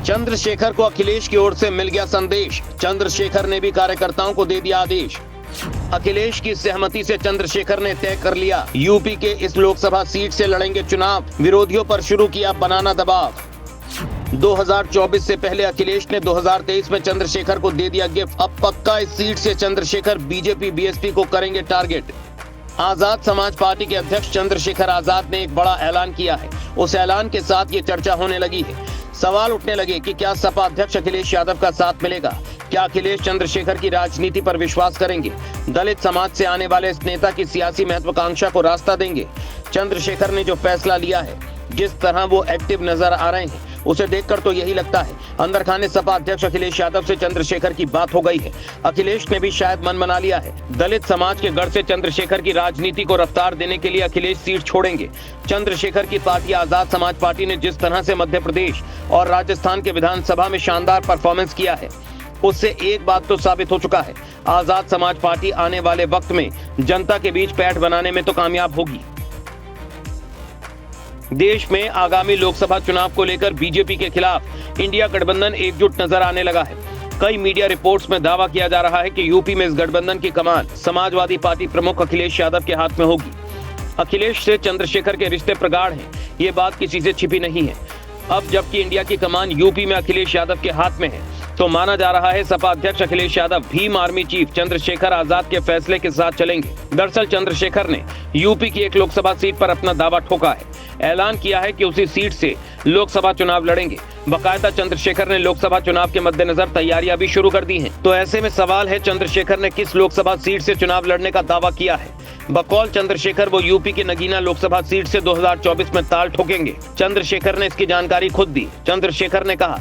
चंद्रशेखर को अखिलेश की ओर से मिल गया संदेश, चंद्रशेखर ने भी कार्यकर्ताओं को दे दिया आदेश। अखिलेश की सहमति से चंद्रशेखर ने तय कर लिया, यूपी के इस लोकसभा सीट से लड़ेंगे चुनाव, विरोधियों पर शुरू किया बनाना दबाव। 2024 से पहले अखिलेश ने 2023 में चंद्रशेखर को दे दिया गिफ्ट, अब पक्का इस सीट से चंद्रशेखर बीजेपी बीएसपी को करेंगे टारगेट। आजाद समाज पार्टी के अध्यक्ष चंद्रशेखर आजाद ने एक बड़ा ऐलान किया है, उस ऐलान के साथ ये चर्चा होने लगी है। सवाल उठने लगे कि क्या सपा अध्यक्ष अखिलेश यादव का साथ मिलेगा, क्या अखिलेश चंद्रशेखर की राजनीति पर विश्वास करेंगे, दलित समाज से आने वाले इस नेता की सियासी महत्वाकांक्षा को रास्ता देंगे। चंद्रशेखर ने जो फैसला लिया है, जिस तरह वो एक्टिव नजर आ रहे हैं, उसे देखकर तो यही लगता है अंदर खाने सपा अध्यक्ष अखिलेश यादव से चंद्रशेखर की बात हो गई है। अखिलेश ने भी शायद मन बना लिया है, दलित समाज के गढ़ से चंद्रशेखर की राजनीति को रफ्तार देने के लिए अखिलेश सीट छोड़ेंगे। चंद्रशेखर की पार्टी आजाद समाज पार्टी ने जिस तरह से मध्य प्रदेश और राजस्थान के विधानसभा में शानदार परफॉर्मेंस किया है, उससे एक बात तो साबित हो चुका है, आजाद समाज पार्टी आने वाले वक्त में जनता के बीच पैठ बनाने में तो कामयाब होगी। देश में आगामी लोकसभा चुनाव को लेकर बीजेपी के खिलाफ इंडिया गठबंधन एकजुट नजर आने लगा है। कई मीडिया रिपोर्ट्स में दावा किया जा रहा है कि यूपी में इस गठबंधन की कमान समाजवादी पार्टी प्रमुख अखिलेश यादव के हाथ में होगी। अखिलेश से चंद्रशेखर के रिश्ते प्रगाढ़ हैं, ये बात किसी से छिपी नहीं है। अब जबकि इंडिया की कमान यूपी में अखिलेश यादव के हाथ में है, तो माना जा रहा है सपा अध्यक्ष अखिलेश यादव भीम आर्मी चीफ चंद्रशेखर आजाद के फैसले के साथ चलेंगे। दरअसल चंद्रशेखर ने यूपी की एक लोकसभा सीट पर अपना दावा ठोका है, ऐलान किया है कि उसी सीट से लोकसभा चुनाव लड़ेंगे। बाकायदा चंद्रशेखर ने लोकसभा चुनाव के मद्देनजर तैयारियां भी शुरू कर दी हैं। तो ऐसे में सवाल है, चंद्रशेखर ने किस लोकसभा सीट से चुनाव लड़ने का दावा किया है। बकौल चंद्रशेखर वो यूपी की नगीना लोकसभा सीट से 2024 में ताल ठोकेंगे। चंद्रशेखर ने इसकी जानकारी खुद दी। चंद्रशेखर ने कहा,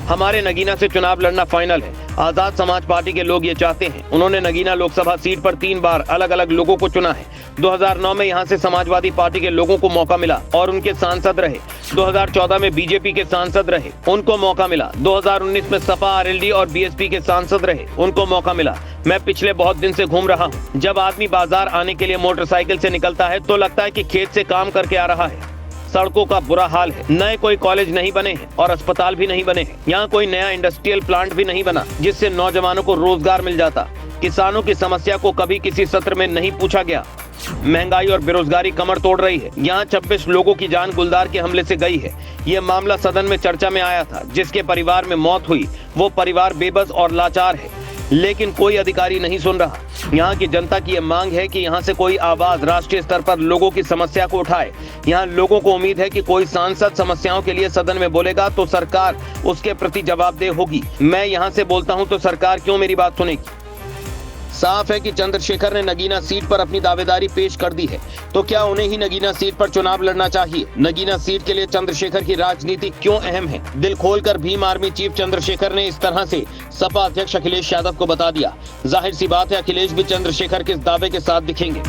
हमारे नगीना से चुनाव लड़ना फाइनल है। आजाद समाज पार्टी के लोग ये चाहते हैं। उन्होंने नगीना लोकसभा सीट पर 3 बार अलग अलग लोगों को चुना है। 2009 में यहां से समाजवादी पार्टी के लोगों को मौका मिला और उनके सांसद रहे। 2014 में बीजेपी के सांसद रहे, उनको मौका मिला। 2019 में सपा आरएलडी और बीएसपी के सांसद रहे, उनको मौका मिला। मैं पिछले बहुत दिन से घूम रहा हूँ। जब आदमी बाजार आने के लिए मोटरसाइकिल से निकलता है तो लगता है कि खेत से काम करके आ रहा है। सड़कों का बुरा हाल है, नए कोई कॉलेज नहीं बने हैं और अस्पताल भी नहीं बने हैं। यहाँ कोई नया इंडस्ट्रियल प्लांट भी नहीं बना जिससे नौजवानों को रोजगार मिल जाता। किसानों की समस्या को कभी किसी सत्र में नहीं पूछा गया। महंगाई और बेरोजगारी कमर तोड़ रही है। यहाँ 26 लोगों की जान गुलदार के हमले से गई है। ये मामला सदन में चर्चा में आया था। जिसके परिवार में मौत हुई वो परिवार बेबस और लाचार है, लेकिन कोई अधिकारी नहीं सुन रहा। यहाँ की जनता की ये मांग है कि यहाँ से कोई आवाज राष्ट्रीय स्तर पर लोगों की समस्या को उठाए। यहाँ लोगों को उम्मीद है कि कोई सांसद समस्याओं के लिए सदन में बोलेगा तो सरकार उसके प्रति जवाबदेह होगी। मैं यहाँ से बोलता हूँ तो सरकार क्यों मेरी बात सुनेगी। साफ है कि चंद्रशेखर ने नगीना सीट पर अपनी दावेदारी पेश कर दी है, तो क्या उन्हें ही नगीना सीट पर चुनाव लड़ना चाहिए। नगीना सीट के लिए चंद्रशेखर की राजनीति क्यों अहम है, दिल खोलकर भीम आर्मी चीफ चंद्रशेखर ने इस तरह से सपा अध्यक्ष अखिलेश यादव को बता दिया। जाहिर सी बात है, अखिलेश भी चंद्रशेखर के इस दावे के साथ दिखेंगे।